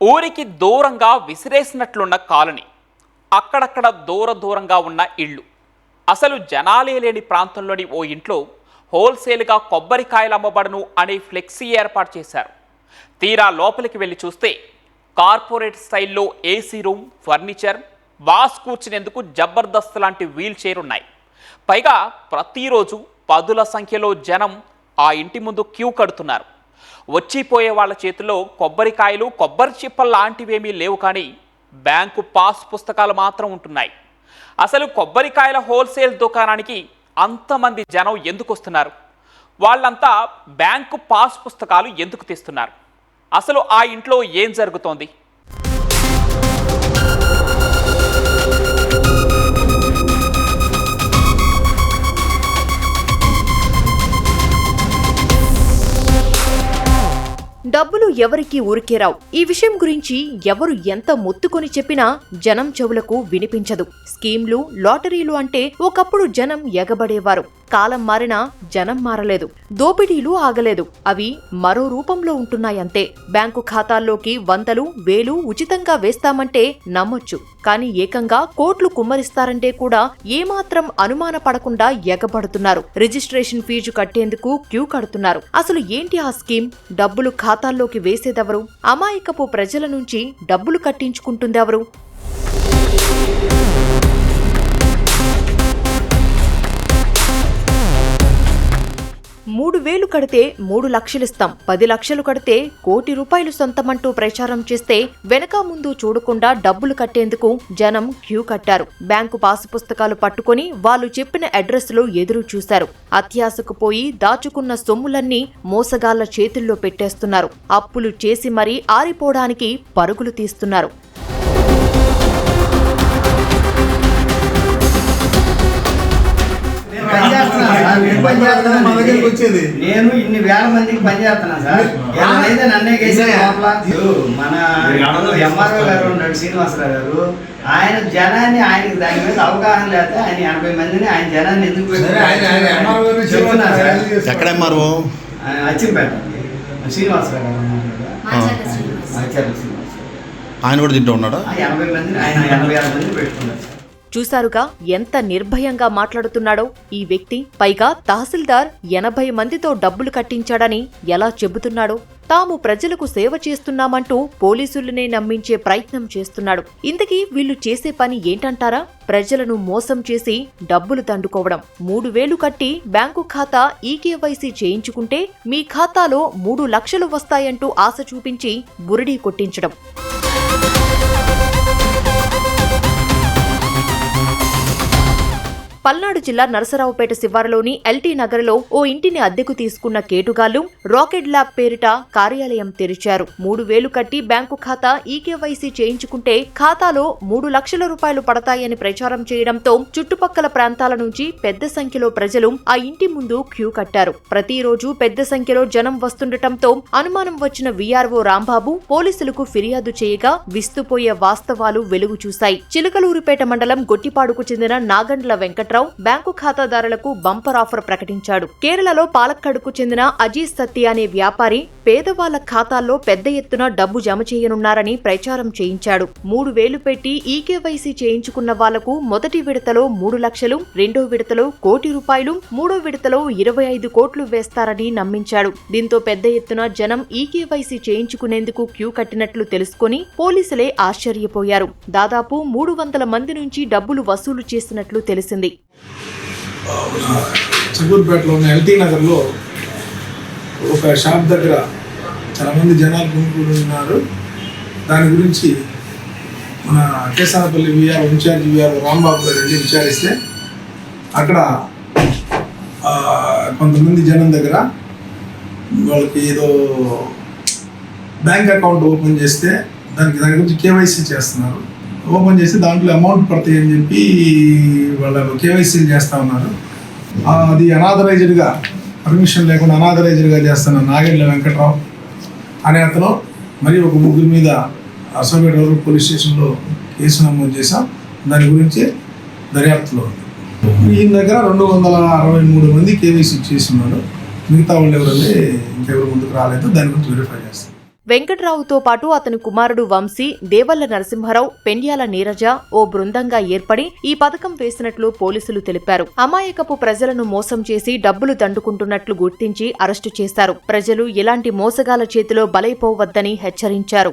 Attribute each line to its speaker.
Speaker 1: ఊరికి దూరంగా విసిరేసినట్లున్న కాలనీ, అక్కడక్కడ దూరంగా ఉన్న ఇళ్ళు. అసలు జనాలే లేని ప్రాంతంలోని ఓ ఇంట్లో హోల్సేల్గా కొబ్బరికాయలు అమ్మబడను అనే ఫ్లెక్సీ ఏర్పాటు చేశారు. తీరా లోపలికి వెళ్ళి చూస్తే కార్పొరేట్ స్టైల్లో ఏసీ రూమ్, ఫర్నిచర్, వాస్ కూర్చునేందుకు జబర్దస్త్ లాంటి వీల్ చైర్ ఉన్నాయి. పైగా ప్రతిరోజు పదుల సంఖ్యలో జనం ఆ ఇంటి ముందు క్యూ కడుతున్నారు. వచ్చిపోయే వాళ్ళ చేతిలో కొబ్బరికాయలు, కొబ్బరి చిప్పలు లాంటివేమీ లేవు, కానీ బ్యాంకు పాస్ పుస్తకాలు మాత్రం ఉంటున్నాయి. అసలు కొబ్బరికాయల హోల్సేల్ దుకాణానికి అంతమంది జనం ఎందుకు వస్తున్నారు? వాళ్ళంతా బ్యాంకు పాస్ పుస్తకాలు ఎందుకు తీస్తున్నారు? అసలు ఆ ఇంట్లో ఏం జరుగుతోంది?
Speaker 2: డబ్బులు ఎవరికి ఊరికే రావు. ఈ విషయం గురించి ఎవరు ఎంత మొత్తుకొని చెప్పినా జనం చెవులకు వినిపించదు. స్కీమ్లు, లాటరీలు అంటే ఒకప్పుడు జనం ఎగబడేవారు. కాలం మారినా జనం మారలేదు. దోపిడీలు ఆగలేదు. అవి మరో రూపంలో ఉంటున్నాయంతే. బ్యాంకు ఖాతాల్లోకి వందలు, వేలు ఉచితంగా వేస్తామంటే నమ్మొచ్చు. కానీ ఏకంగా కోట్లు కుమ్మరిస్తారంటే కూడా ఏమాత్రం అనుమాన పడకుండా ఎగబడుతున్నారు. రిజిస్ట్రేషన్ ఫీజు కట్టేందుకు క్యూ కడుతున్నారు. అసలు ఏంటి ఆ స్కీమ్? డబ్బులు ఖాతాల్లోకి వేసేదెవరు? అమాయకపు ప్రజల నుంచి డబ్బులు కట్టించుకుంటుందెవరు? 3,000 కడితే 3 లక్షలిస్తాం, 10 లక్షలు కడితే ₹1 కోటి సొంతమంటూ ప్రచారం చేస్తే వెనక ముందు చూడకుండా డబ్బులు కట్టేందుకు జనం క్యూ కట్టారు. బ్యాంకు పాసు పుస్తకాలు పట్టుకుని వాళ్ళు చెప్పిన అడ్రస్ లో ఎదురు చూశారు. అత్యాశకు పోయి దాచుకున్న సొమ్ములన్నీ మోసగాళ్ల చేతుల్లో పెట్టేస్తున్నారు. అప్పులు చేసి మరీ ఆరిపోవడానికి పరుగులు తీస్తున్నారు.
Speaker 3: నేను ఇన్ని వేల మందికి పనిచేస్తున్నా సార్. ఏమైతే నన్నే కేసే లోపల మన ఎంఆర్ఓ గారు ఉన్నాడు, శ్రీనివాసరావు గారు. ఆయన జనాన్ని, ఆయనకి దాని మీద అవగాహన లేకపోతే ఆయన 80 మందిని ఆయన జనాన్ని ఎందుకు చెప్తున్నా సార్. అచ్చింపేట శ్రీనివాసరావు గారు
Speaker 4: ఆయన కూడా తింటూ ఉన్నాడు.
Speaker 3: 80 మందిని ఆయన 86 మందిని పెట్టుకున్నారు.
Speaker 2: చూశారుగా ఎంత నిర్భయంగా మాట్లాడుతున్నాడో ఈ వ్యక్తి. పైగా తహసీల్దార్ 80 మందితో డబ్బులు కట్టించాడని ఎలా చెబుతున్నాడో. తాము ప్రజలకు సేవ చేస్తున్నామంటూ పోలీసులనే నమ్మించే ప్రయత్నం చేస్తున్నాడు. ఇంతకీ వీళ్లు చేసే పని ఏంటంటారా? ప్రజలను మోసం చేసి డబ్బులు దండుకోవడం. 3,000 కట్టి బ్యాంకు ఖాతా ఈకేవైసీ చేయించుకుంటే మీ ఖాతాలో 3 లక్షలు వస్తాయంటూ ఆశ చూపించి బురిడీ కొట్టించడం. పల్నాడు జిల్లా నరసరావుపేట శివారులోని ఎల్టీ నగర్లో ఓ ఇంటిని అద్దెకు తీసుకున్న కేటుగాళ్లు రాకెట్ ల్యాబ్ పేరిట కార్యాలయం తెరిచారు. 3,000 కట్టి బ్యాంకు ఖాతా ఈకేవైసీ చేయించుకుంటే ఖాతాలో 3 లక్షల రూపాయలు పడతాయని ప్రచారం చేయడంతో చుట్టుపక్కల ప్రాంతాల నుంచి పెద్ద సంఖ్యలో ప్రజలు ఆ ఇంటి ముందు క్యూ కట్టారు. ప్రతిరోజు పెద్ద సంఖ్యలో జనం వస్తుండటంతో అనుమానం వచ్చిన వీఆర్ఓ రాంబాబు పోలీసులకు ఫిర్యాదు చేయగా విస్తుపోయే వాస్తవాలు వెలుగు చూశాయి. చిలకలూరిపేట మండలం గొట్టిపాడుకు చెందిన నాగండ్ల వెంకట బ్యాంకు ఖాతాదారులకు బంపర్ ఆఫర్ ప్రకటించాడు. కేరళలో పాలక్కడుకు చెందిన అజీజ్ సత్తి అనే వ్యాపారి పేదవాళ్ల ఖాతాల్లో పెద్ద ఎత్తున డబ్బు జమ చేయనున్నారని ప్రచారం చేయించాడు. 3,000 పెట్టి ఈకేవైసీ చేయించుకున్న వాళ్లకు మొదటి విడతలో 3 లక్షలు, రెండో విడతలో ₹1 కోటి, మూడో విడతలో 25 కోట్లు వేస్తారని నమ్మించాడు. దీంతో పెద్ద ఎత్తున జనం ఈకేవైసీ చేయించుకునేందుకు క్యూ కట్టినట్లు తెలుసుకుని పోలీసులే ఆశ్చర్యపోయారు. దాదాపు 300 మంది నుంచి డబ్బులు వసూలు చేసినట్లు తెలిసింది.
Speaker 5: చిగురుపేటలోని ఎల్టీ నగర్లో ఒక షాప్ దగ్గర చాలా మంది జనాలు గుంపులు ఉన్నారు. దాని గురించి మన Kesanapalli VR incharge VR Rambabu గారు వెళ్ళి విచారిస్తే అక్కడ కొంతమంది జనం దగ్గర వాళ్ళకి ఏదో బ్యాంక్ అకౌంట్ ఓపెన్ చేస్తే దాని గురించి కేవైసీ చేస్తున్నారు. ఓపెన్ చేసి దాంట్లో అమౌంట్ పడతాయని చెప్పి వాళ్ళు కేవైసీలు చేస్తూ ఉన్నారు. అది అనాథరైజ్డ్గా, పర్మిషన్ లేకుండా అనాథరైజ్డ్గా చేస్తున్న నాగండ్ల వెంకట్రావు అనే అతను మరి ఒక 3 మీద అసోపేట పోలీస్ స్టేషన్లో కేసు నమోదు చేశాం. దాని గురించి దర్యాప్తులో ఉంది. ఈయన దగ్గర 263 మంది కేవైసీ చేస్తున్నారు. మిగతా వాళ్ళు ఎవరైతే ఇంకెవరు ముందుకు రాలేదు. దాని గురించి వెరిఫై చేస్తాం.
Speaker 2: వెంకట్రావుతో పాటు అతని కుమారుడు వంశీ, దేవల్ల నరసింహారావు, పెండ్యాల నీరజ ఓ బృందంగా ఏర్పడి ఈ పథకం వేసినట్లు పోలీసులు తెలిపారు. అమాయకపు ప్రజలను మోసం చేసి డబ్బులు దండుకుంటున్నట్లు గుర్తించి అరెస్టు చేశారు. ప్రజలు ఎలాంటి మోసగాల చేతిలో బలైపోవద్దని హెచ్చరించారు.